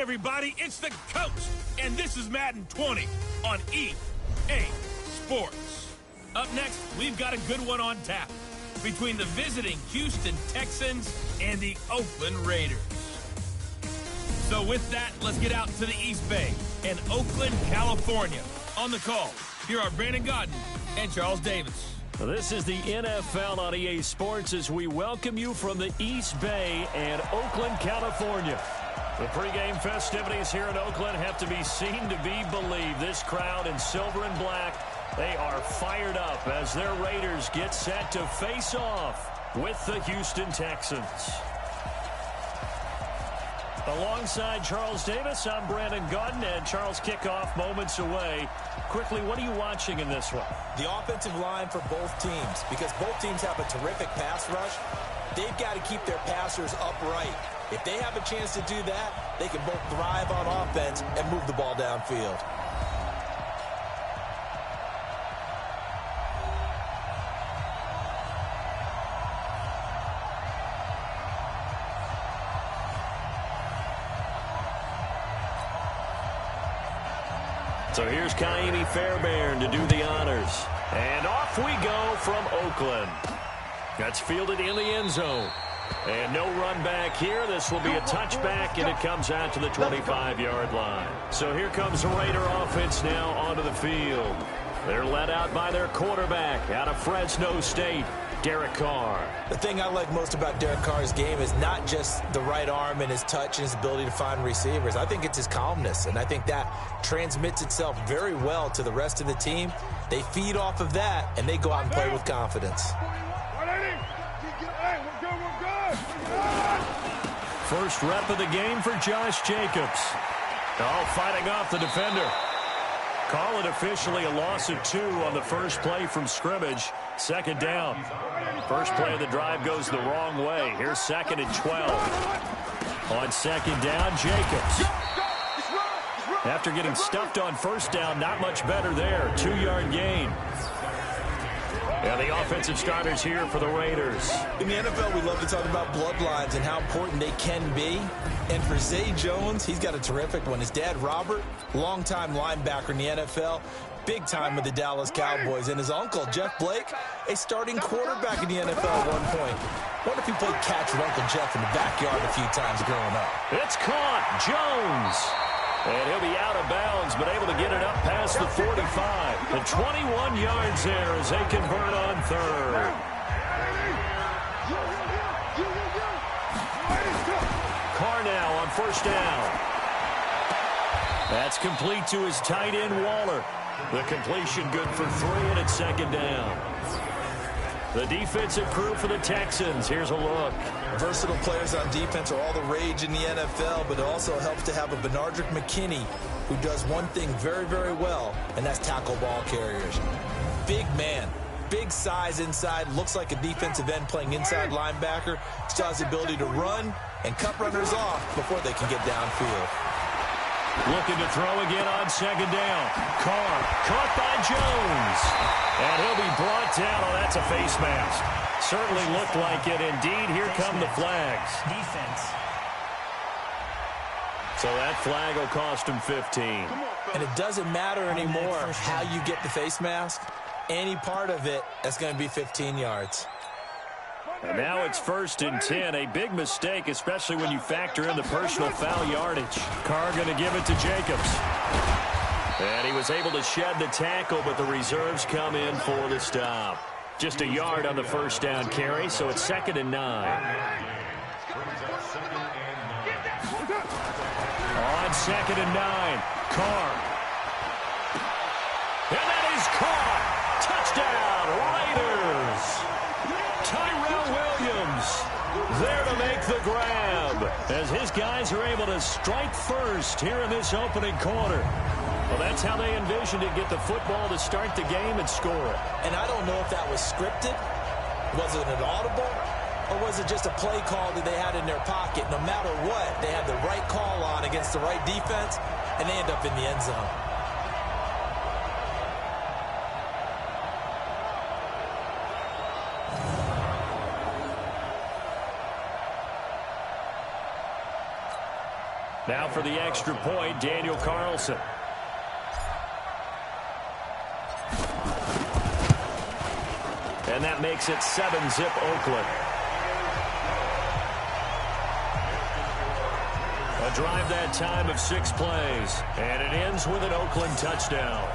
everybody, it's the coach, and this is Madden 20 on EA Sports. Up next, we've got a good one on tap between the visiting Houston Texans and the Oakland Raiders. So with that, let's get out to the East Bay in Oakland, California. On the call, here are Brandon Godden and Charles Davis. This is the NFL on EA Sports as we welcome you from the East Bay and Oakland, California. The pregame festivities here in Oakland have to be seen to be believed. This crowd in silver and black, they are fired up as their Raiders get set to face off with the Houston Texans. Alongside Charles Davis, I'm Brandon Godden, and Charles, kickoff moments away. Quickly, what are you watching in this one? The offensive line for both teams, because both teams have a terrific pass rush. They've got to keep their passers upright. If they have a chance to do that, they can both thrive on offense and move the ball downfield. So here's Kaimi Fairbairn to do the honors. And off we go from Oakland. That's fielded in the end zone. And no run back here. This will be a touchback, and it comes out to the 25-yard line. So here comes the Raider offense now onto the field. They're led out by their quarterback out of Fresno State, Derek Carr. The thing I like most about Derek Carr's game is not just the right arm and his touch and his ability to find receivers. I think it's his calmness, and I think that transmits itself very well to the rest of the team. They feed off of that, and they go out and play with confidence. First rep of the game for Josh Jacobs. Oh, fighting off the defender. Call it officially a loss of 2 on the first play from scrimmage. Second down. First play of the drive goes the wrong way. Here's 2nd and 12. On second down, Jacobs. After getting stuffed on first down, not much better there. 2-yard gain. And the offensive starters here for the Raiders. In the NFL, we love to talk about bloodlines and how important they can be. And for Zay Jones, he's got a terrific one. His dad, Robert, longtime linebacker in the NFL, big time with the Dallas Cowboys. And his uncle, Jeff Blake, a starting quarterback in the NFL at one point. Wonder if he played catch with Uncle Jeff in the backyard a few times growing up. It's caught. Jones. And he'll be out of bounds, but able to get it up past the 45. The 21 yards there as they convert on third. Carr now on first down. That's complete to his tight end, Waller. The completion good for 3, and it's second down. The defensive crew for the Texans. Here's a look. Versatile players on defense are all the rage in the NFL, but it also helps to have a Benardrick McKinney who does one thing very, very well, and that's tackle ball carriers. Big man, big size inside, looks like a defensive end playing inside linebacker. Still has the ability to run and cut runners off before they can get downfield. Looking to throw again on second down. Carr caught by Jones. And he'll be brought down. Oh, that's a face mask. Certainly looked like it. Indeed, here come the flags. Defense. So that flag will cost him 15. And it doesn't matter anymore how you get the face mask. Any part of it, that's going to be 15 yards. And now it's 1st and 10. A big mistake, especially when you factor in the personal foul yardage. Carr going to give it to Jacobs. And he was able to shed the tackle, but the reserves come in for the stop. Just a yard on the first down carry, so it's 2nd and 9. On 2nd and 9, Carr. And that is caught. Touchdown, Raiders. Tyrell Williams there to make the grab as his guys are able to strike first here in this opening quarter. Well, that's how they envisioned it, get the football to start the game and score it. And I don't know if that was scripted. Was it an audible? Or was it just a play call that they had in their pocket? No matter what, they had the right call on against the right defense, and they end up in the end zone. Now for the extra point, Daniel Carlson. And that makes it 7-zip Oakland. A drive that time of 6 plays. And it ends with an Oakland touchdown.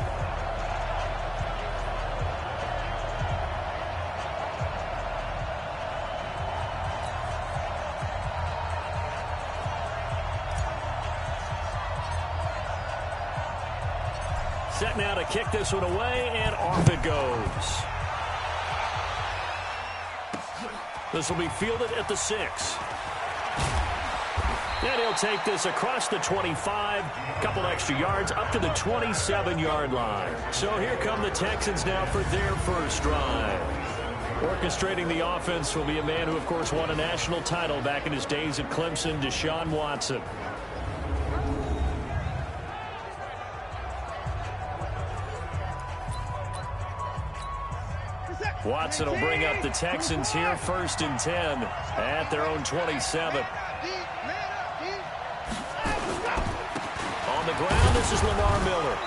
Set now to kick this one away, and off it goes. This will be fielded at the 6. And he'll take this across the 25, a couple extra yards, up to the 27-yard line. So here come the Texans now for their first drive. Orchestrating the offense will be a man who, of course, won a national title back in his days at Clemson, Deshaun Watson. Watson will bring up the Texans here, 1st and 10 at their own 27. On the ground, this is Lamar Miller.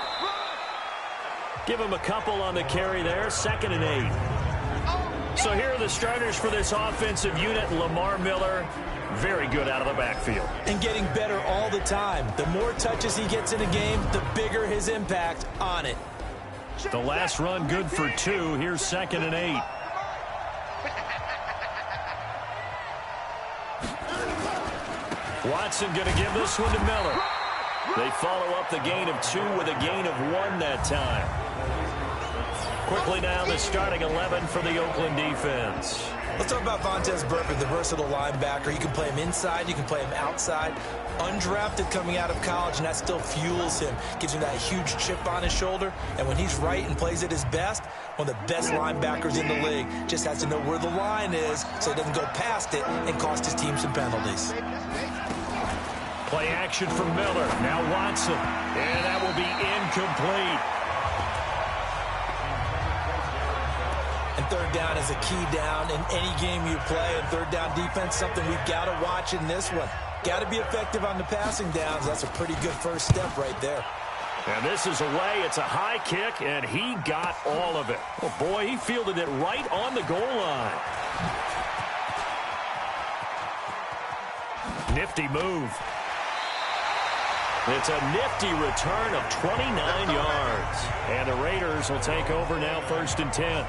Give him a couple on the carry there, 2nd and 8. So here are the starters for this offensive unit. Lamar Miller, very good out of the backfield. And getting better all the time. The more touches he gets in a game, the bigger his impact on it. The last run good for 2. Here's 2nd and 8. Watson going to give this one to Miller. They follow up the gain of 2 with a gain of 1 that time. Quickly now, the starting 11 for the Oakland defense. Let's talk about Vontaze Burfict, the versatile linebacker. You can play him inside, you can play him outside. Undrafted coming out of college, and that still fuels him. Gives him that huge chip on his shoulder. And when he's right and plays at his best, one of the best linebackers in the league. Just has to know where the line is so he doesn't go past it and cost his team some penalties. Play action from Miller. Now Watson. And that will be incomplete. And third down is a key down in any game you play. And third down defense, something we've got to watch in this one. Got to be effective on the passing downs. That's a pretty good first step right there. And this is away. It's a high kick, and he got all of it. Oh, boy, he fielded it right on the goal line. Nifty move. It's a nifty return of 29 yards. And the Raiders will take over now, 1st and 10.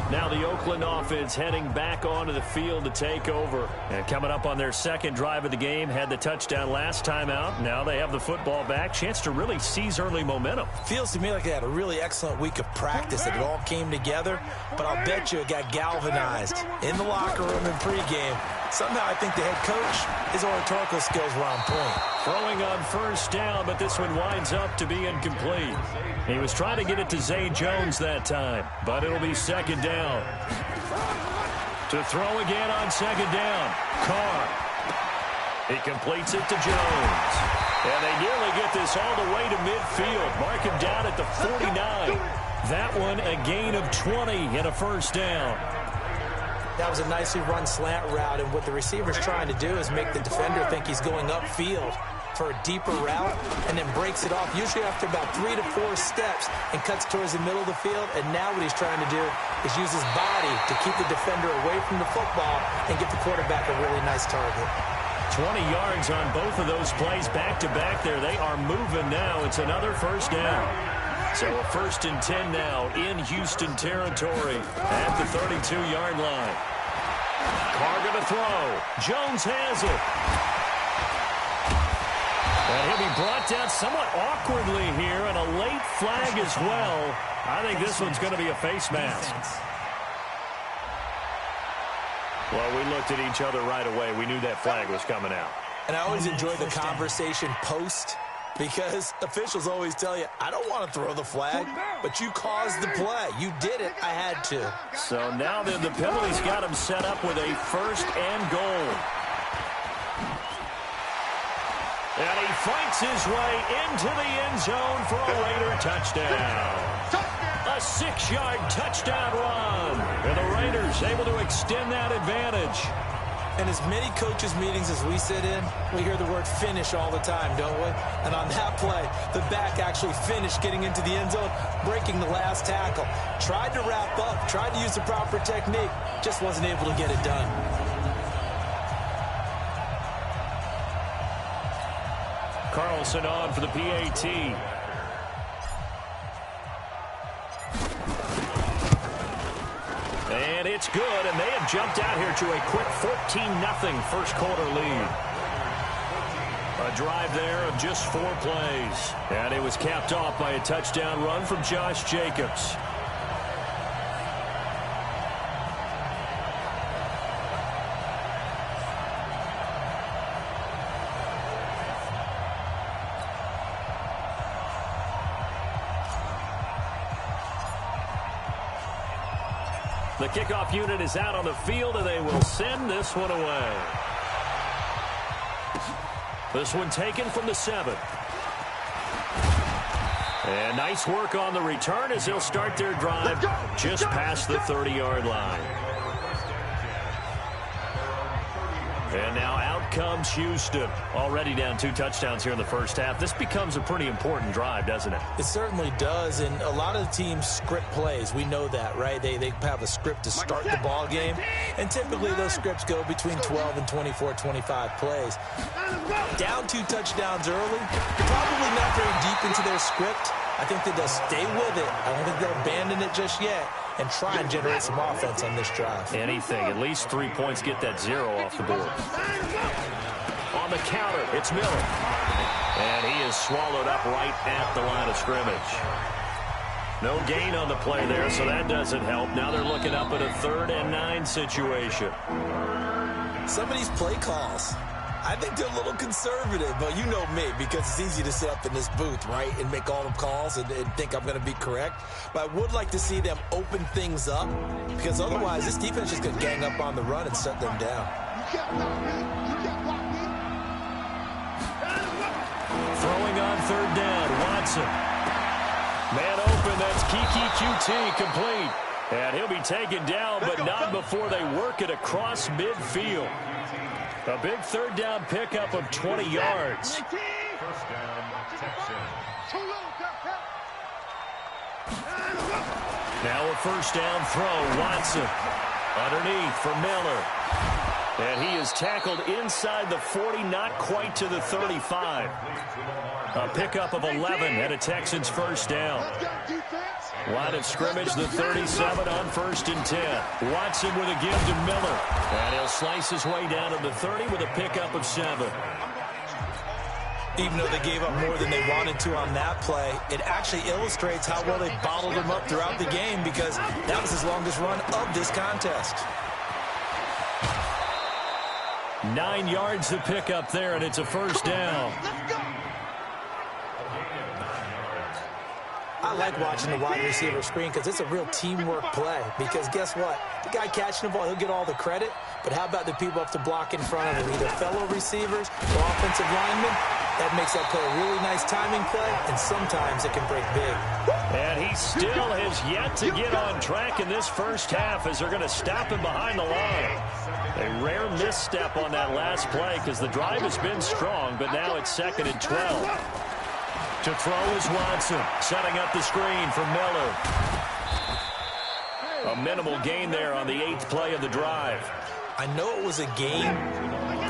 Now the Oakland offense heading back onto the field to take over. And coming up on their second drive of the game, had the touchdown last time out. Now they have the football back. Chance to really seize early momentum. Feels to me like they had a really excellent week of practice, that it all came together. But I'll bet you it got galvanized in the locker room in pregame. Somehow I think the head coach, his oratorical skills were on point. Throwing on 1st down, but this one winds up to be incomplete. He was trying to get it to Zay Jones that time, but it'll be 2nd down. To throw again on 2nd down. Carr. He completes it to Jones. And they nearly get this all the way to midfield. Mark him down at the 49. That one a gain of 20 and a 1st down. That was a nicely run slant route, and what the receiver's trying to do is make the defender think he's going upfield for a deeper route, and then breaks it off, usually after about 3 to 4 steps, and cuts towards the middle of the field. And now what he's trying to do is use his body to keep the defender away from the football and get the quarterback a really nice target. 20 yards on both of those plays back-to-back there. They are moving now. It's another 1st down. So a 1st and 10 now in Houston territory at the 32-yard line. Carr going to throw. Jones has it. And he'll be brought down somewhat awkwardly here, and a late flag as well. I think this one's going to be a face mask. Well, we looked at each other right away. We knew that flag was coming out. And I always enjoy the conversation post, because officials always tell you, I don't want to throw the flag, but you caused the play. You did it. I had to. So now then the penalty's got him set up with a 1st and goal. And he fights his way into the end zone for a Raider touchdown. A 6-yard touchdown run. And the Raiders able to extend that advantage. In as many coaches' meetings as we sit in, we hear the word finish all the time, don't we? And on that play, the back actually finished getting into the end zone, breaking the last tackle. Tried to wrap up, tried to use the proper technique, just wasn't able to get it done. Carlson on for the PAT. And it's good, and they have jumped out here to a quick 14-0 first quarter lead. A drive there of just 4 plays. And it was capped off by a touchdown run from Josh Jacobs. The kickoff unit is out on the field, and they will send this one away. This one taken from the 7. And nice work on the return as they'll start their drive just past the 30-yard line. And now out comes Houston. Already down 2 touchdowns here in the first half. This becomes a pretty important drive, doesn't it? It certainly does, and a lot of the teams script plays. We know that, right? They have a script to start the ball game, and typically those scripts go between 12 and 24, 25 plays. Down 2 touchdowns early, probably not very deep into their script. I think that they'll stay with it. I don't think they'll abandon it just yet and try and generate some offense on this drive. Anything. At least 3 points, get that 0 off the board. On the counter, it's Miller. And he is swallowed up right at the line of scrimmage. No gain on the play there, so that doesn't help. Now they're looking up at a 3rd and 9 situation. Some of these play calls, I think they're a little conservative, but you know me, because it's easy to sit up in this booth, right, and make all the calls and think I'm going to be correct. But I would like to see them open things up, because otherwise this defense is going to gang up on the run and shut them down. Throwing on 3rd down, Watson. Man open, that's Kiki QT complete. And he'll be taken down, but not before they work it across midfield. A big 3rd down pickup of 20 yards. Now a 1st down throw, Watson. Underneath for Miller. And he is tackled inside the 40, not quite to the 35. A pickup of 11 and a Texans 1st down. Line of scrimmage, the 37 on 1st and 10. Watson with a give to Miller. And he'll slice his way down to the 30 with a pickup of 7. Even though they gave up more than they wanted to on that play, it actually illustrates how well they bottled them up throughout the game, because that was his longest run of this contest. 9 yards to pick up there, and it's a 1st down. I like watching the wide receiver screen because it's a real teamwork play. Because guess what? The guy catching the ball, he'll get all the credit. But how about the people up to block in front of him? Either fellow receivers or offensive linemen. That makes that play a really nice timing play, and sometimes it can break big. And he still has yet to get on track in this first half as they're going to stop him behind the line. A rare misstep on that last play because the drive has been strong, but now it's 2nd and 12. To throw is Watson, setting up the screen for Miller. A minimal gain there on the 8th play of the drive. I know it was a game,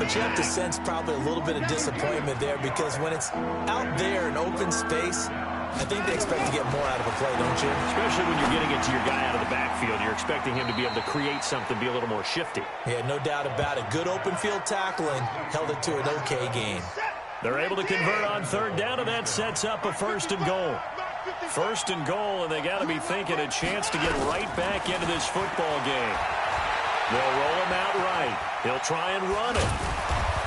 but you have to sense probably a little bit of disappointment there, because when it's out there in open space, I think they expect to get more out of a play, don't you? Especially when you're getting it to your guy out of the backfield. You're expecting him to be able to create something, be a little more shifty. Yeah, no doubt about it. Good open field tackling held it to an okay game. They're able to convert on 3rd down, and that sets up a 1st and goal. 1st and goal, and they got to be thinking a chance to get right back into this football game. They'll roll him out right. He'll try and run it.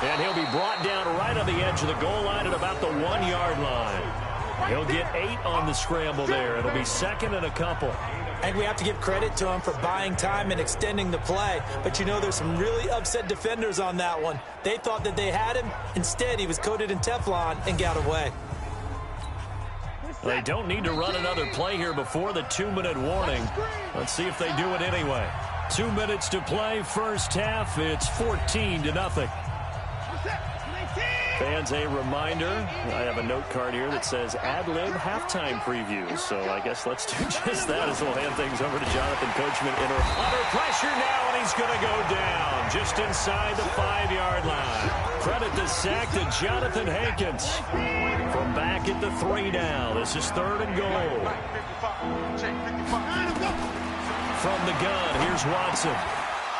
And he'll be brought down right on the edge of the goal line at about the 1-yard line. He'll get 8 on the scramble there. It'll be 2nd and a couple. I think we have to give credit to him for buying time and extending the play. But, you know, there's some really upset defenders on that one. They thought that they had him. Instead, he was coated in Teflon and got away. They don't need to run another play here before the 2-minute warning. Let's see if they do it anyway. 2 minutes to play, first half. It's 14-0. Fans, a reminder, I have a note card here that says ad-lib halftime preview. So I guess let's do just that as we'll hand things over to Jonathan Coachman. Under pressure now, and he's going to go down just inside the 5-yard line. Credit the sack to Jonathan Hankins. From back at the 3 now. This is 3rd and goal. From the gun, here's Watson.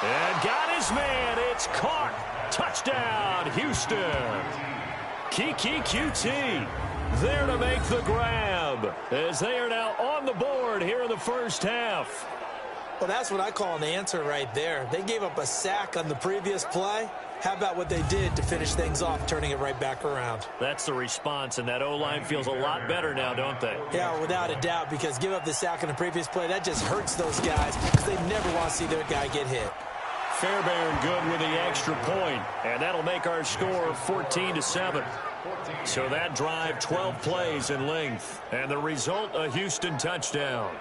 And got his man. It's caught. Touchdown, Houston. Kiki QT there to make the grab as they are now on the board here in the first half. Well, that's what I call an answer right there. They gave up a sack on the previous play. How about what they did to finish things off, turning it right back around? That's the response, and that O-line feels a lot better now, don't they? Yeah, without a doubt, because give up the sack on the previous play, that just hurts those guys because they never want to see their guy get hit. Fairbairn good with the extra point, and that'll make our score 14-7. So that drive, 12 plays in length, and the result, a Houston touchdown.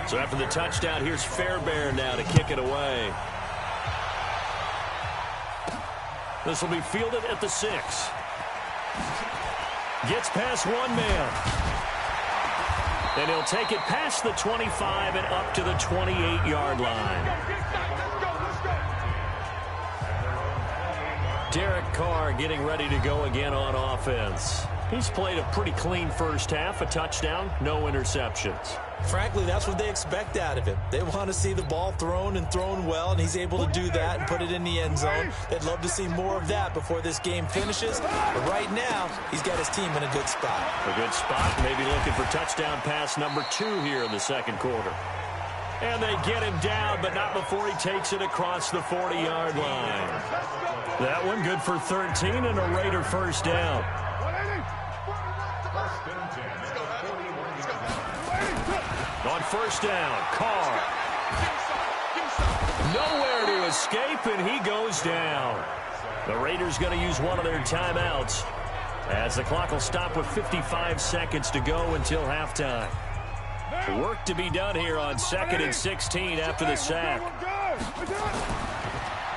So after the touchdown, here's Fairbairn now to kick it away. This will be fielded at the 6. Gets past one man. And he'll take it past the 25 and up to the 28-yard line. Derek Carr getting ready to go again on offense. He's played a pretty clean first half, a touchdown, no interceptions. Frankly, that's what they expect out of him. They want to see the ball thrown and thrown well, and he's able to do that and put it in the end zone. They'd love to see more of that before this game finishes. But right now, he's got his team in a good spot. A good spot, maybe looking for touchdown pass number 2 here in the second quarter. And they get him down, but not before he takes it across the 40-yard line. That one good for 13 and a Raider first down. On first down, Carr. Nowhere to escape, and he goes down. The Raiders going to use one of their timeouts as the clock will stop with 55 seconds to go until halftime. Work to be done here on 2nd and 16 after the sack.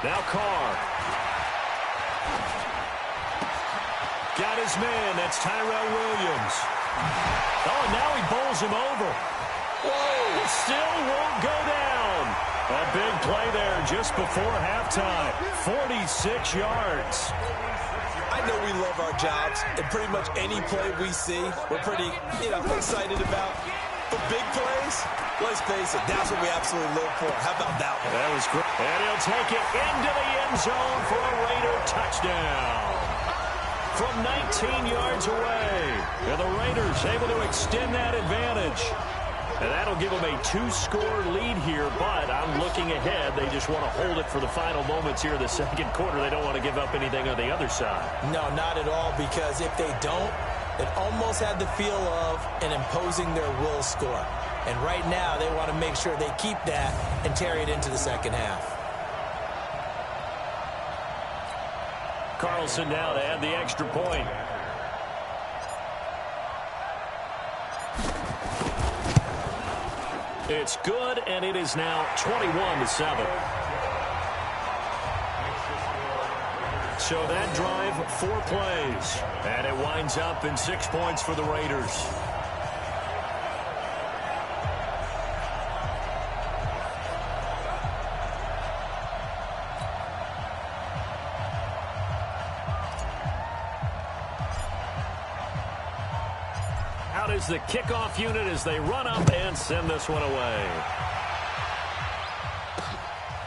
Now Carr. Got his man. That's Tyrell Williams. Oh, now he bowls him over. Whoa, still won't go down. A big play there just before halftime. 46 yards. I know we love our jobs, and pretty much any play we see, we're pretty, excited about. But big plays, let's face it, that's what we absolutely live for. How about that one? That was great. And he'll take it into the end zone for a Raider touchdown. From 19 yards away. And the Raiders able to extend that advantage. And that'll give them a 2-score lead here, but I'm looking ahead. They just want to hold it for the final moments here in the second quarter. They don't want to give up anything on the other side. No, not at all, because if they don't, it almost had the feel of an imposing their will score. And right now, they want to make sure they keep that and carry it into the second half. Carlson now to add the extra point. It's good, and it is now 21-7. So that drive, 4 plays, and it winds up in 6 points for the Raiders. Out is the kickoff unit as they run up and send this one away.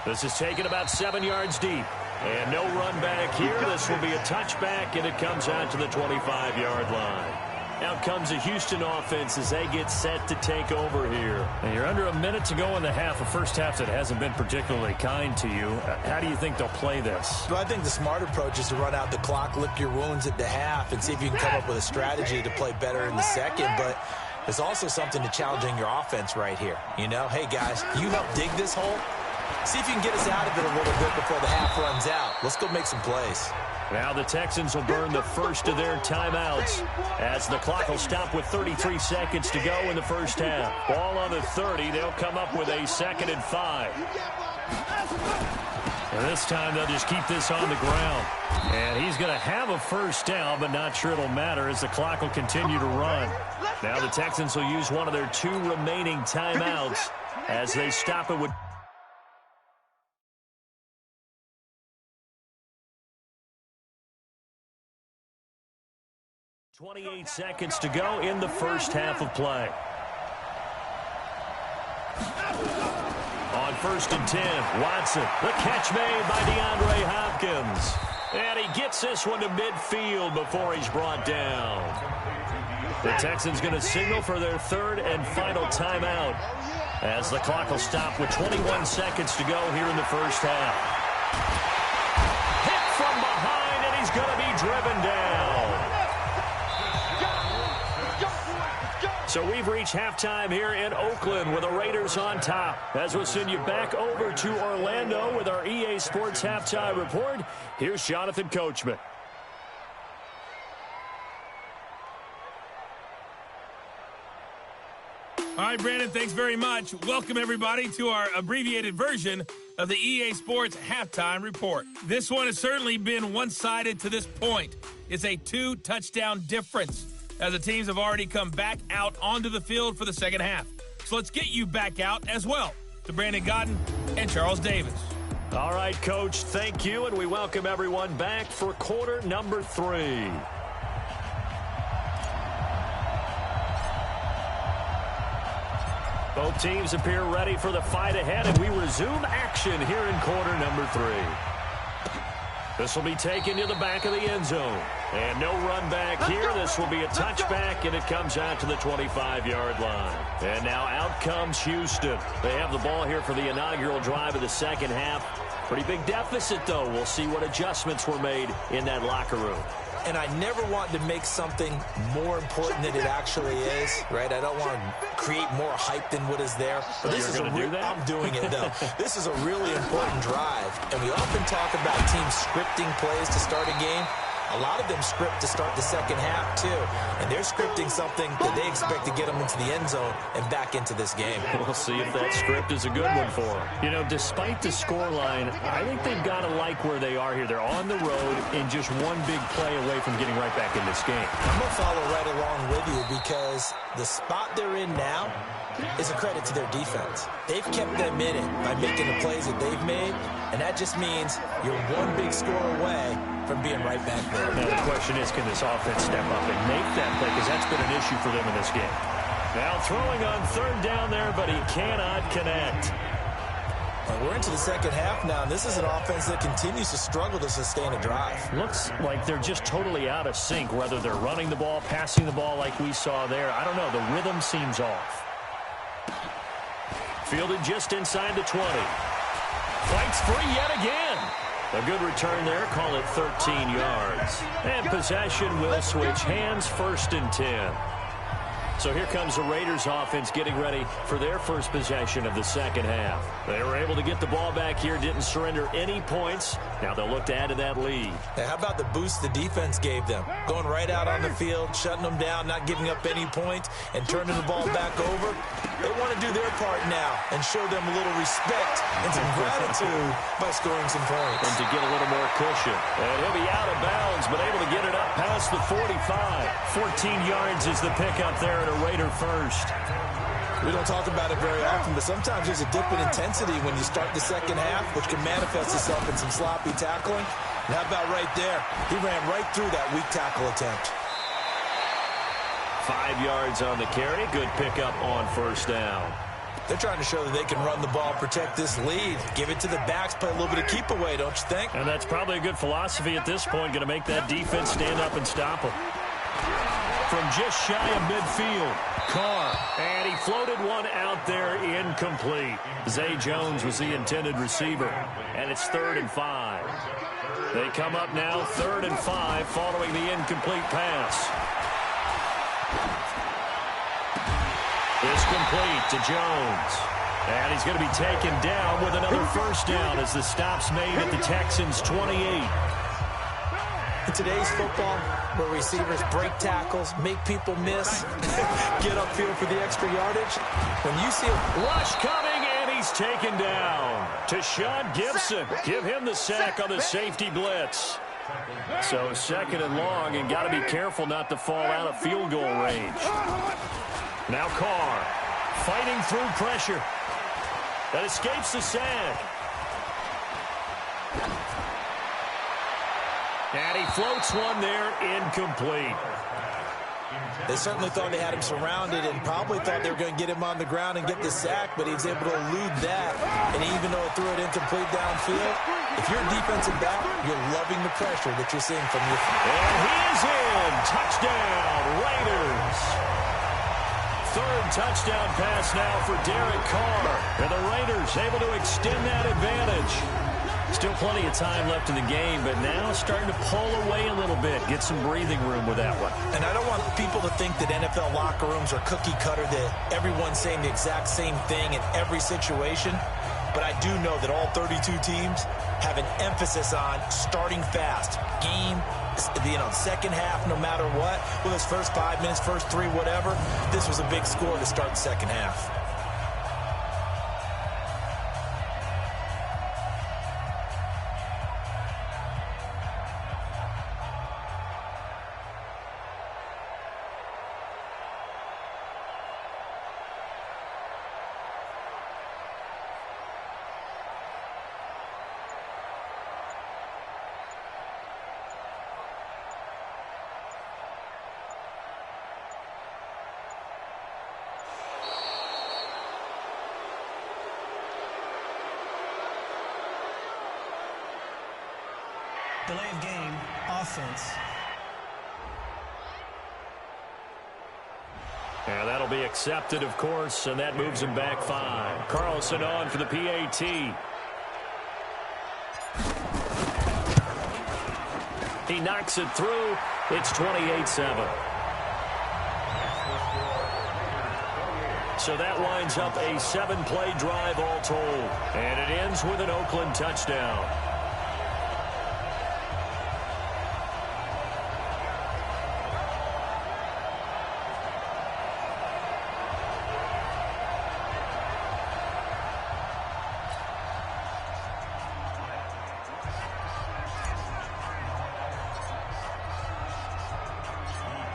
This is taken about 7 yards deep. And no run back here. This will be a touchback, and it comes out to the 25-yard line. Out comes the Houston offense as they get set to take over here. And you're under a minute to go in the half, a first half that hasn't been particularly kind to you. How do you think they'll play this? Well, I think the smart approach is to run out the clock, lick your wounds at the half, and see if you can come up with a strategy to play better in the second. But there's also something to challenging your offense right here. You know, hey, guys, you help dig this hole. See if you can get us out of it a little bit before the half runs out. Let's go make some plays. Now the Texans will burn the first of their timeouts as the clock will stop with 33 seconds to go in the first half. Ball on the 30. They'll come up with a 2nd and 5. And this time they'll just keep this on the ground. And he's going to have a first down, but not sure it'll matter as the clock will continue to run. Now the Texans will use one of their 2 remaining timeouts as they stop it with 28 seconds to go in the first half of play. On 1st and 10, Watson. The catch made by DeAndre Hopkins. And he gets this one to midfield before he's brought down. The Texans going to signal for their 3rd and final timeout as the clock will stop with 21 seconds to go here in the first half. Hit from behind, and he's going to be driven down. So we've reached halftime here in Oakland with the Raiders on top. As we'll send you back over to Orlando with our EA Sports Halftime Report, here's Jonathan Coachman. All right, Brandon, thanks very much. Welcome, everybody, to our abbreviated version of the EA Sports Halftime Report. This one has certainly been one-sided to this point. It's a 2-touchdown difference, as the teams have already come back out onto the field for the second half. So let's get you back out as well to Brandon Godden and Charles Davis. All right, Coach, thank you, and we welcome everyone back for quarter number 3. Both teams appear ready for the fight ahead, and we resume action here in quarter number 3. This will be taken to the back of the end zone. And no run back here. This will be a touchback, and it comes out to the 25-yard line. And now out comes Houston. They have the ball here for the inaugural drive of the second half. Pretty big deficit, though. We'll see what adjustments were made in that locker room. And I never want to make something more important than it actually is, right? I don't want to create more hype than what is there. But this is I'm doing it, though. This is a really important drive. And we often talk about teams scripting plays to start a game. A lot of them script to start the second half, too. And they're scripting something that they expect to get them into the end zone and back into this game. We'll see if that script is a good one for them. You know, despite the scoreline, I think they've got to like where they are here. They're on the road and just one big play away from getting right back in this game. I'm going to follow right along with you because the spot they're in now is a credit to their defense. They've kept them in it by making the plays that they've made, and that just means you're one big score away from being right back there. Now the question is, can this offense step up and make that play? Because that's been an issue for them in this game. Now throwing on 3rd down there, but he cannot connect. Well, we're into the second half now, and this is an offense that continues to struggle to sustain a drive. Looks like they're just totally out of sync, whether they're running the ball, passing the ball like we saw there. I don't know. The rhythm seems off. Fielded just inside the 20. Fights free yet again. A good return there. Call it 13 yards. And possession will switch hands, 1st and 10. So here comes the Raiders offense getting ready for their first possession of the second half. They were able to get the ball back here, didn't surrender any points. Now they'll look to add to that lead. Now, how about the boost the defense gave them? Going right out on the field, shutting them down, not giving up any points, and turning the ball back over. They want to do their part now and show them a little respect and some gratitude by scoring some points. And to get a little more cushion. And he'll be out of bounds, but able to get it up past the 45. 14 yards is the pickup there at a Raider first. We don't talk about it very often, but sometimes there's a dip in intensity when you start the second half, which can manifest itself in some sloppy tackling. And how about right there? He ran right through that weak tackle attempt. 5 yards on the carry. Good pickup on 1st down. They're trying to show that they can run the ball, protect this lead. Give it to the backs, play a little bit of keep away, don't you think? And that's probably a good philosophy at this point, going to make that defense stand up and stop them. From just shy of midfield, Carr. And he floated one out there incomplete. Zay Jones was the intended receiver. And it's 3rd and 5. They come up now 3rd and 5 following the incomplete pass. It's complete to Jones. And he's going to be taken down with another first down as the stop's made at the Texans' 28. In today's football, where receivers break tackles, make people miss, get upfield for the extra yardage, when you see a rush coming, and he's taken down. To Sean Gibson. Give him the sack on the safety blitz. So 2nd and long, and got to be careful not to fall out of field goal range. Now Carr, fighting through pressure. That escapes the sack. And he floats one there, incomplete. They certainly thought they had him surrounded and probably thought they were going to get him on the ground and get the sack, but he was able to elude that. And even though it threw it incomplete downfield, if you're a defensive back, you're loving the pressure that you're seeing from your... And he is in. Touchdown, Raiders. 3rd touchdown pass now for Derek Carr. And the Raiders able to extend that advantage. Still plenty of time left in the game, but now starting to pull away a little bit, get some breathing room with that one. And I don't want people to think that NFL locker rooms are cookie cutter, that everyone's saying the exact same thing in every situation. But I do know that all 32 teams have an emphasis on starting fast. Game, second half, no matter what. Whether it's first 5 minutes, first 3, whatever. This was a big score to start the second half. Delay of game, offense. And that'll be accepted, of course, and that moves him back 5. Carlson on for the PAT. He knocks it through. It's 28-7. So that winds up a 7-play drive all told. And it ends with an Oakland touchdown.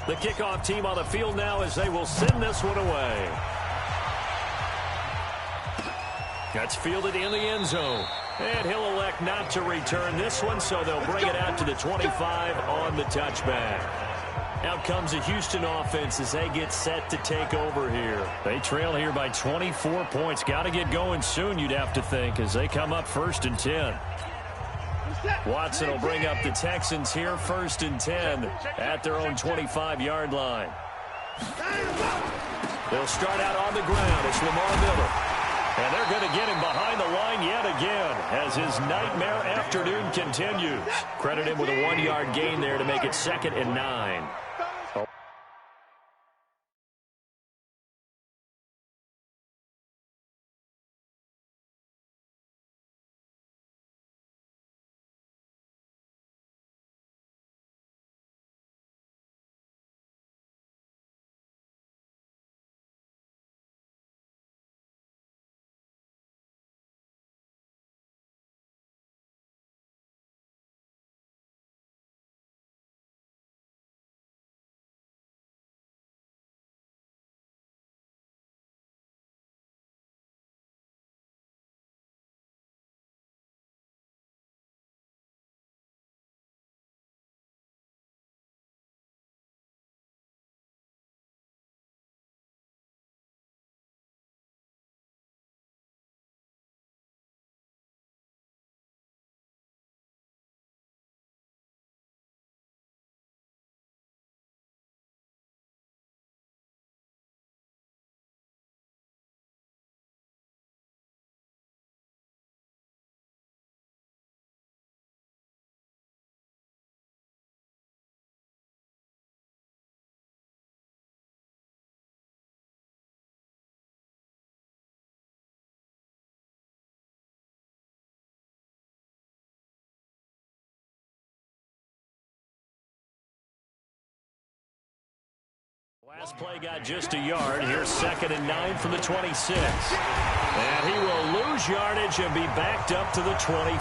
The kickoff team on the field now as they will send this one away. That's fielded in the end zone. And he'll elect not to return this one, so they'll bring it out to the 25 on the touchback. Out comes the Houston offense as they get set to take over here. They trail here by 24 points. Got to get going soon, you'd have to think, as they come up 1st and 10. Watson will bring up the Texans here 1st and 10 at their own 25-yard line. They'll start out on the ground. It's Lamar Miller. And they're going to get him behind the line yet again as his nightmare afternoon continues. Credit him with a 1-yard gain there to make it 2nd and 9. Last play got just a yard. Here's 2nd and 9 from the 26. And he will lose yardage and be backed up to the 24.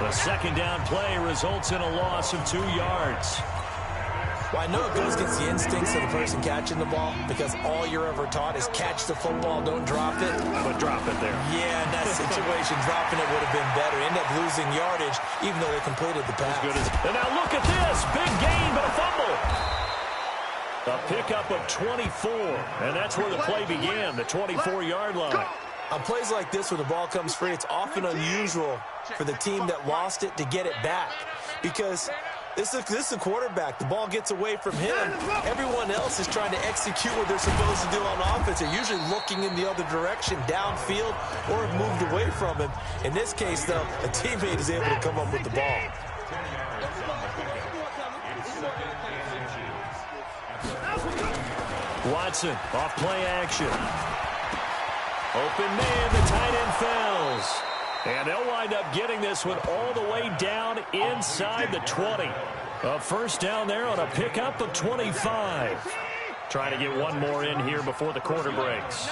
The second down play results in a loss of 2 yards. Well, I know it goes against the instincts of the person catching the ball because all you're ever taught is catch the football, don't drop it. But drop it there. Yeah, in that situation, dropping it would have been better. End up losing yardage, even though they completed the pass. And now look at this. Big gain, but a fumble. A pickup of 24, and that's where the play began, the 24-yard line. On plays like this, when the ball comes free, it's often unusual for the team that lost it to get it back because this is a quarterback. The ball gets away from him. Everyone else is trying to execute what they're supposed to do on offense. They're usually looking in the other direction, downfield, or have moved away from him. In this case, though, a teammate is able to come up with the ball. Watson, off play action. Open man, the tight end falls. And they'll wind up getting this one all the way down inside the 20. A first down there on a pickup of 25. Trying to get one more in here before the quarter breaks.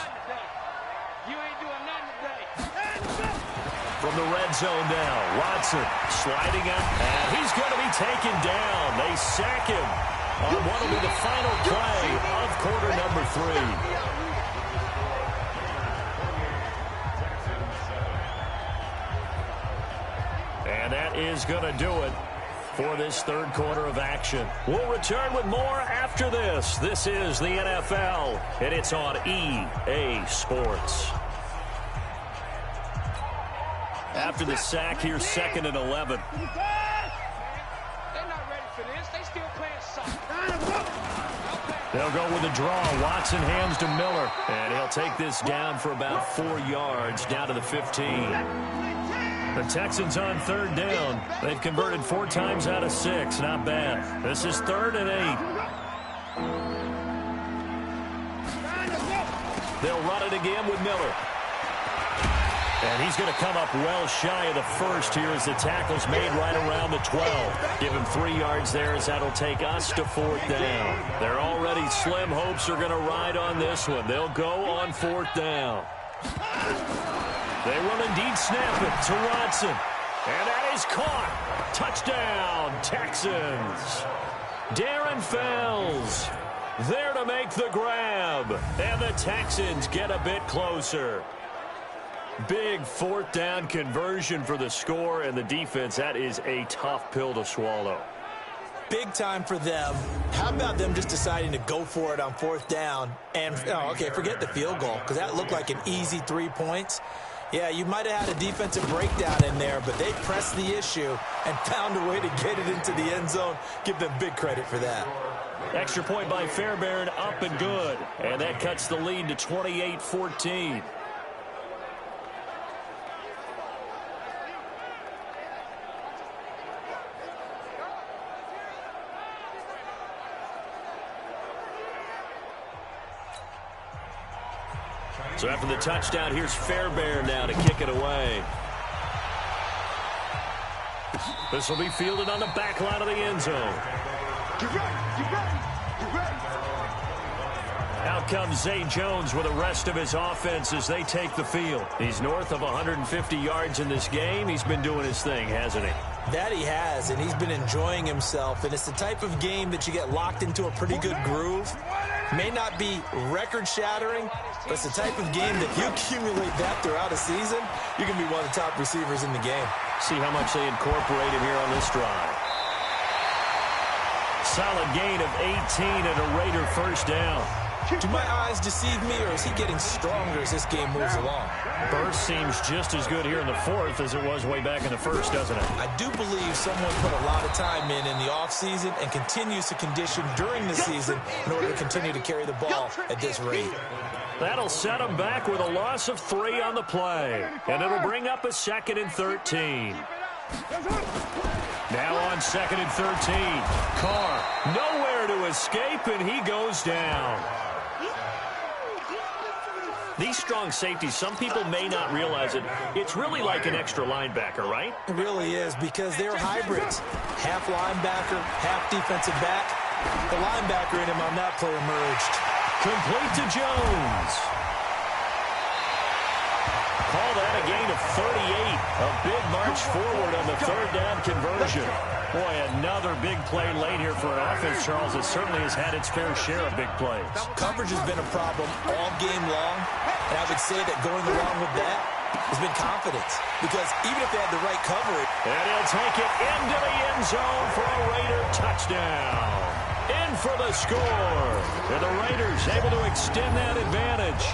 From the red zone now, Watson sliding up, and he's going to be taken down. They sack him on what will be the final play of quarter number 3. And that is going to do it for this third quarter of action. We'll return with more after this. This is the NFL, and it's on EA Sports. After the sack, here's 2nd and 11. They're not ready for this. They still playing soft. They'll go with a draw. Watson hands to Miller, and he'll take this down for about 4 yards, down to the 15. The Texans on 3rd down. They've converted 4 times out of 6. Not bad. This is 3rd and 8. They'll run it again with Miller. And he's going to come up well shy of the first here as the tackle's made right around the 12. Give him 3 yards there as that'll take us to 4th down. They're already slim hopes are going to ride on this one. They'll go on 4th down. They will indeed snap it to Watson. And that is caught. Touchdown, Texans. Darren Fells there to make the grab. And the Texans get a bit closer. Big 4th down conversion for the score, and the defense, that is a tough pill to swallow. Big time for them. How about them just deciding to go for it on 4th down? And, okay, forget the field goal, because that looked like an easy 3 points. Yeah, you might have had a defensive breakdown in there, but they pressed the issue and found a way to get it into the end zone. Give them big credit for that. Extra point by Fairbairn, up and good. And that cuts the lead to 28-14. So after the touchdown, here's Fairbairn now to kick it away. This will be fielded on the back line of the end zone. Out comes Zay Jones with the rest of his offense as they take the field. He's north of 150 yards in this game. He's been doing his thing, hasn't he? That he has, and he's been enjoying himself. And it's the type of game that you get locked into a pretty good groove. May not be record-shattering, but it's the type of game that if you accumulate that throughout a season, you can be one of the top receivers in the game. See how much they incorporate him here on this drive. Solid gain of 18 and a Raider first down. Do my eyes deceive me, or is he getting stronger as this game moves along? Burst seems just as good here in the 4th as it was way back in the 1st, doesn't it? I do believe someone put a lot of time in the offseason and continues to condition during the season in order to continue to carry the ball at this rate. That'll set him back with a loss of 3 on the play. And it'll bring up a 2nd and 13. Now on 2nd and 13. Carr nowhere to escape, and he goes down. These strong safeties, some people may not realize it. It's really like an extra linebacker, right? It really is, because they're hybrids. Half linebacker, half defensive back. The linebacker in him on that play emerged. Complete to Jones. Call that a gain of 38. A big march forward on the third down conversion. Boy, another big play late here for an offense, Charles, that certainly has had its fair share of big plays. Coverage has been a problem all game long, and I would say that going along with that has been confidence. Because even if they had the right coverage... And he'll take it into the end zone for a Raider touchdown. In for the score. And the Raiders able to extend that advantage.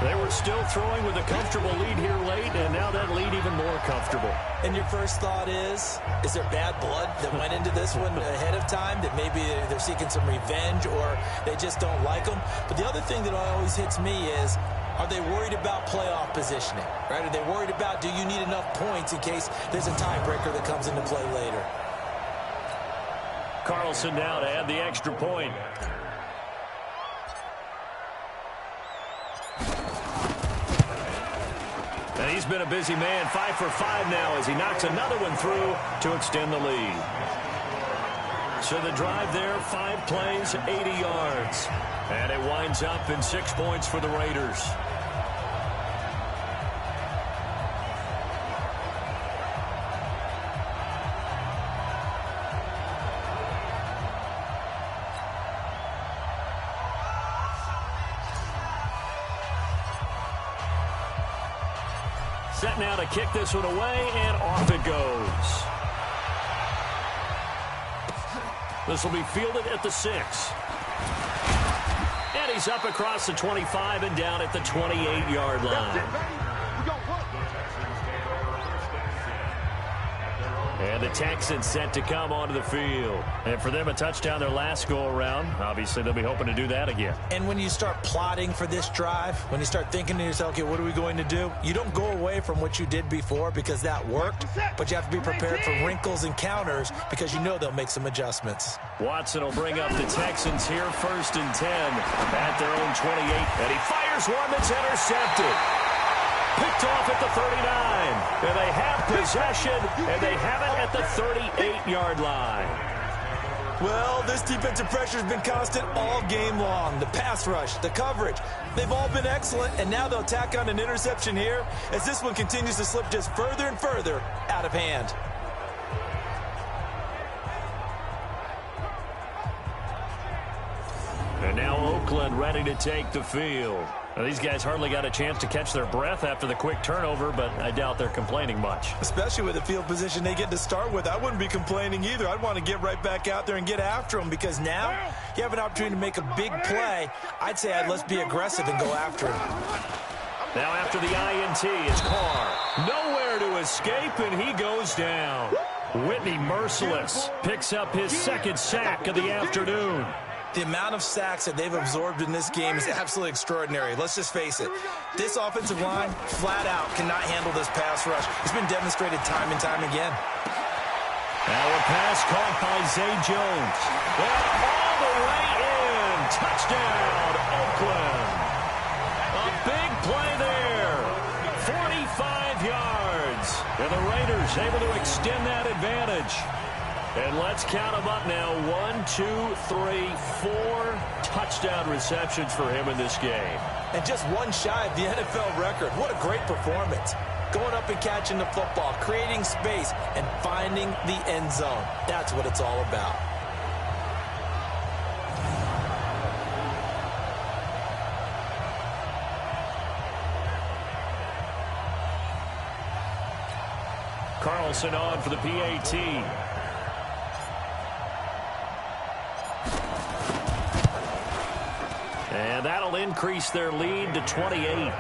They were still throwing with a comfortable lead here late, and now that lead even more comfortable. And your first thought is there bad blood that went into this one ahead of time, that maybe they're seeking some revenge or they just don't like them? But the other thing that always hits me is, are they worried about playoff positioning, right? Are they worried about, do you need enough points in case there's a tiebreaker that comes into play later? Carlson now to add the extra point. And he's been a busy man, 5 for 5 now as he knocks another one through to extend the lead. So the drive there, 5 plays, 80 yards. And it winds up in 6 points for the Raiders. Set now to kick this one away, and off it goes. This will be fielded at the 6. And he's up across the 25 and down at the 28-yard line. And the Texans set to come onto the field. And for them, a touchdown their last go-around. Obviously, they'll be hoping to do that again. And when you start plotting for this drive, when you start thinking to yourself, okay, what are we going to do? You don't go away from what you did before because that worked, but you have to be prepared for wrinkles and counters because you know they'll make some adjustments. Watson will bring up the Texans here, 1st and 10 at their own 28. And he fires one that's intercepted. Picked off at the 39. And they have possession, and they have it at the 38-yard line. Well, this defensive pressure has been constant all game long. The pass rush, the coverage, they've all been excellent, and now they'll tack on an interception here as this one continues to slip just further and further out of hand. And now Oakland ready to take the field. Now, these guys hardly got a chance to catch their breath after the quick turnover, but I doubt they're complaining much. Especially with the field position they get to start with. I wouldn't be complaining either. I'd want to get right back out there and get after them because now you have an opportunity to make a big play. I'd say let's be aggressive and go after him. Now after the INT, it's Carr. Nowhere to escape, and he goes down. Whitney merciless. Picks up his 2nd sack of the afternoon. The amount of sacks that they've absorbed in this game is absolutely extraordinary. Let's just face it. This offensive line, flat out, cannot handle this pass rush. It's been demonstrated time and time again. Now a pass caught by Zay Jones. And all the way in. Touchdown, Oakland. A big play there. 45 yards. And the Raiders able to extend that advantage. And let's count them up now. 1, 2, 3, 4 touchdown receptions for him in this game. And just one shy of the NFL record. What a great performance. Going up and catching the football, creating space, and finding the end zone. That's what it's all about. Carlson on for the PAT. And that'll increase their lead to 28.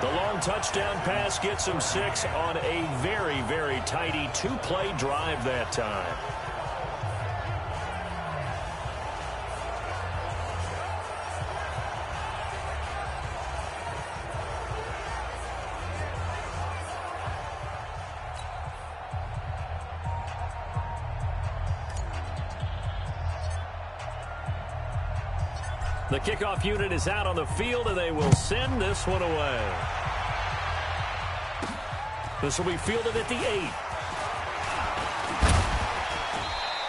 The long touchdown pass gets them 6 on a very, very tidy 2-play drive that time. The kickoff unit is out on the field, and they will send this one away. This will be fielded at the 8.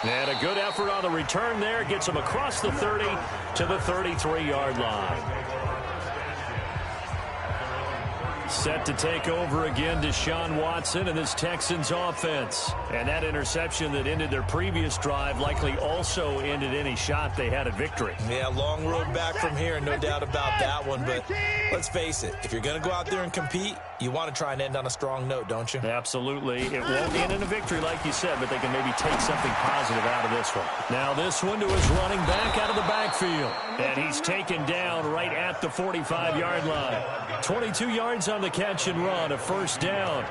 And a good effort on the return there. Gets him across the 30 to the 33-yard line. Set to take over again, Deshaun Watson and this Texans offense. And that interception that ended their previous drive likely also ended any shot they had at victory. Yeah, long road back from here, no doubt about that one. But let's face it, if you're going to go out there and compete, you want to try and end on a strong note, don't you? Absolutely. It won't end in a victory like you said, but they can maybe take something positive out of this one. Now this one to his running back out of the backfield. And he's taken down right at the 45-yard line. 22 yards on the catch and run, a first down.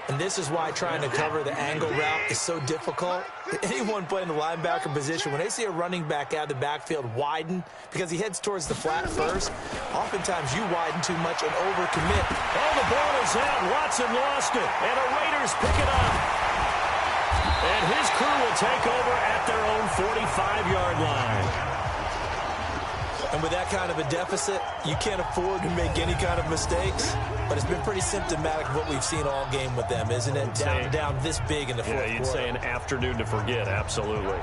And this is why trying to cover the angle route is so difficult. Anyone playing the linebacker position, when they see a running back out of the backfield widen, because he heads towards the flat first, oftentimes you widen too much and overcommit. Oh, the ball is out. Watson lost it, and the Raiders pick it up. And his crew will take over at their own 45-yard line. And with that kind of a deficit, you can't afford to make any kind of mistakes. But it's been pretty symptomatic of what we've seen all game with them, isn't it? Down this big in the fourth quarter. Yeah, you'd say an afternoon to forget, absolutely.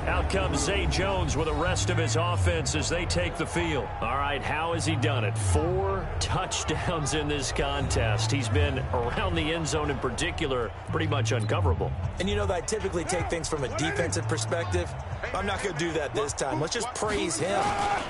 Out comes Zay Jones with the rest of his offense as they take the field. All right, how has he done it? 4 touchdowns in this contest. He's been around the end zone in particular, pretty much uncoverable. And you know that I typically take things from a defensive perspective. I'm not going to do that this time. Let's just praise him.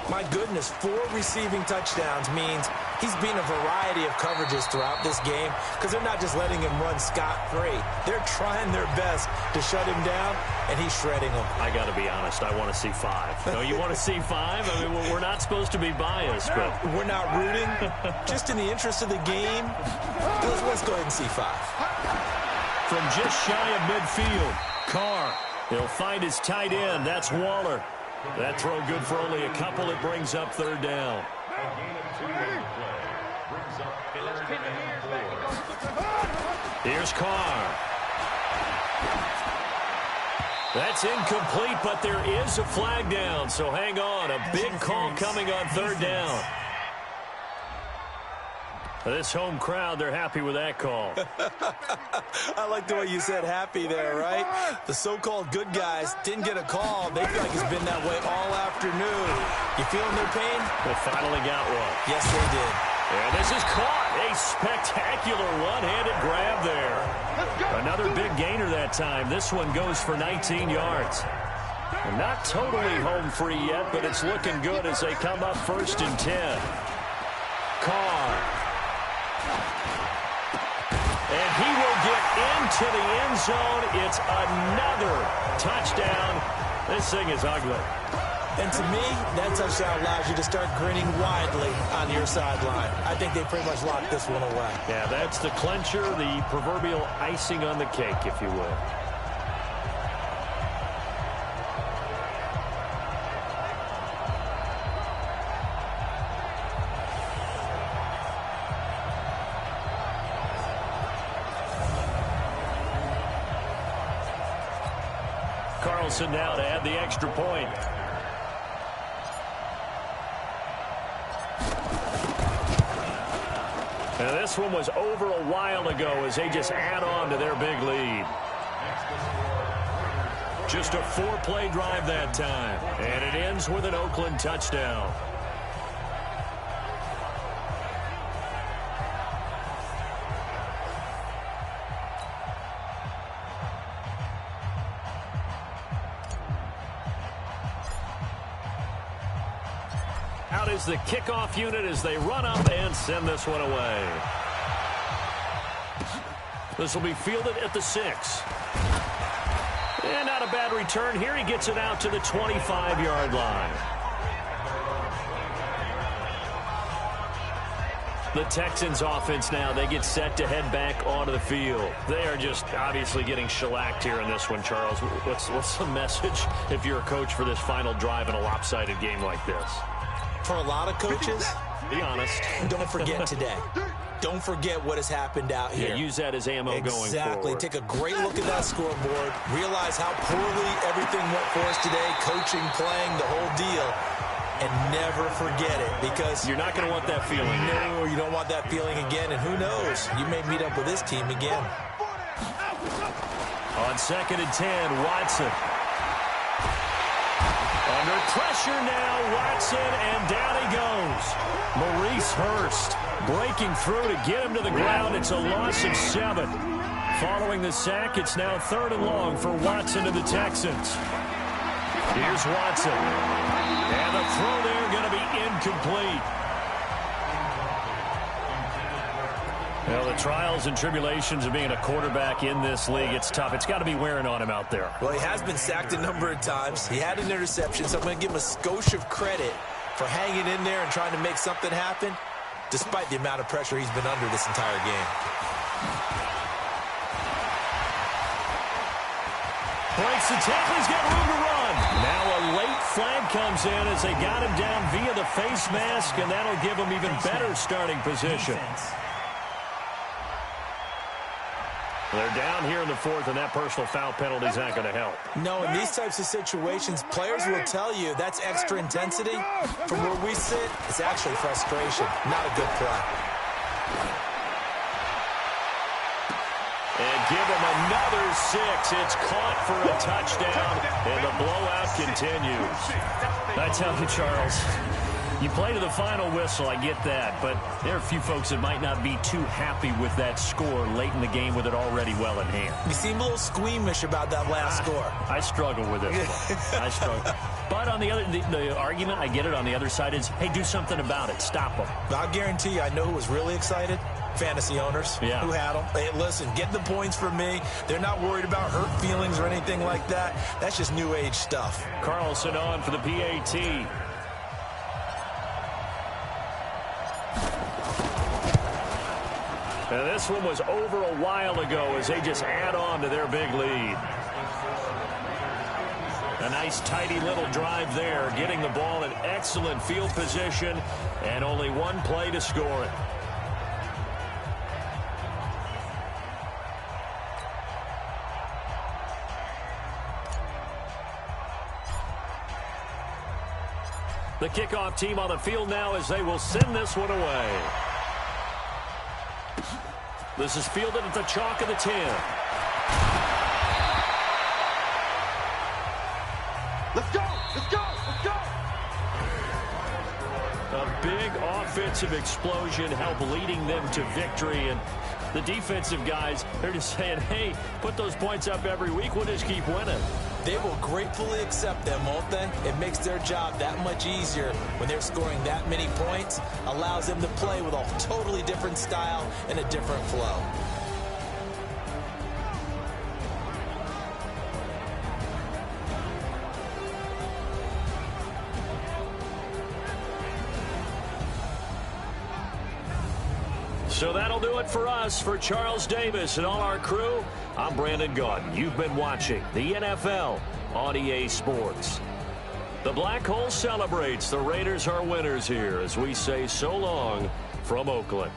My goodness, 4 receiving touchdowns means he's been a variety of coverages throughout this game because they're not just letting him run scot-free. They're trying their best to shut him down, and he's shredding them. I got to be honest, I want to see 5. No, you want to see 5? I mean, we're not supposed to be biased, but we're not rooting. Just in the interest of the game, let's go ahead and see 5. From just shy of midfield, Carr. He'll find his tight end. That's Waller. That throw good for only a couple. It brings up third down. Here's Carr. That's incomplete, but there is a flag down, so hang on. A big call coming on third down. This home crowd, they're happy with that call. I like the way you said happy there, right? The so-called good guys didn't get a call. They feel like it's been that way all afternoon. You feeling their pain? They finally got one. Yes, they did. And this is caught. A spectacular one-handed grab there. Another big gainer that time. This one goes for 19 yards. Not totally home free yet, but it's looking good as they come up 1st and 10. Carr. And he will get into the end zone. It's another touchdown. This thing is ugly. And to me, that touchdown allows you to start grinning widely on your sideline. I think they pretty much locked this one away. Yeah, that's the clincher, the proverbial icing on the cake, if you will. Carlson now to add the extra point. Now this one was over a while ago as they just add on to their big lead. Just a 4-play drive that time, and it ends with an Oakland touchdown. Out is the kickoff unit as they run up and send this one away. This will be fielded at the 6. And not a bad return here. He gets it out to the 25-yard line. The Texans offense now, they get set to head back onto the field. They are just obviously getting shellacked here in this one, Charles. What's the message if you're a coach for this final drive in a lopsided game like this? For a lot of coaches, be honest. Don't forget today. Don't forget what has happened out here. Yeah, use that as ammo going forward. Exactly. Take a great look at that scoreboard. Realize how poorly everything went for us today. Coaching, playing, the whole deal. and never forget it, because you're not going to want that feeling. No, you don't want that feeling again, and who knows, you may meet up with this team again. On 2nd and 10, Watson. Under pressure now, Watson, and down he goes. Maurice Hurst breaking through to get him to the ground. It's a loss of 7. Following the sack, it's now 3rd and long for Watson and the Texans. Here's Watson. And the throw there going to be incomplete. Well, the trials and tribulations of being a quarterback in this league, it's tough. It's got to be wearing on him out there. Well, he has been sacked a number of times. He had an interception, so I'm going to give him a skosh of credit for hanging in there and trying to make something happen, despite the amount of pressure he's been under this entire game. Breaks the tackle. He's got room to run. Now a late flag comes in as they got him down via the face mask, and that'll give him even better starting position. They're down here in the 4th, and that personal foul penalty is not going to help. No, in these types of situations, players will tell you that's extra intensity. From where we sit, it's actually frustration, not a good play. And give him another 6. It's caught for a touchdown, and the blowout continues. I tell you, Charles, you play to the final whistle, I get that, but there are a few folks that might not be too happy with that score late in the game with it already well in hand. You seem a little squeamish about that last score. I struggle with it. I struggle. But on the other, the argument, I get it, on the other side is, hey, do something about it. Stop them. I'll guarantee you, I know who was really excited. Fantasy owners who had them. Hey, listen, get the points from me. They're not worried about hurt feelings or anything like that. That's just new age stuff. Carlson on for the PAT. And this one was over a while ago as they just add on to their big lead. A nice, tidy little drive there, getting the ball in excellent field position, and only one play to score it. The kickoff team on the field now as they will send this one away. This is fielded at the chalk of the 10. Let's go! Let's go! Let's go! A big offensive explosion helped leading them to victory. And the defensive guys, they're just saying, hey, put those points up every week. We'll just keep winning. They will gratefully accept them, won't they? It makes their job that much easier when they're scoring that many points. Allows them to play with a totally different style and a different flow. So that'll do it for us. For Charles Davis and all our crew, I'm Brandon Gaudin. You've been watching the NFL on EA Sports. The Black Hole celebrates. The Raiders are winners here as we say so long from Oakland.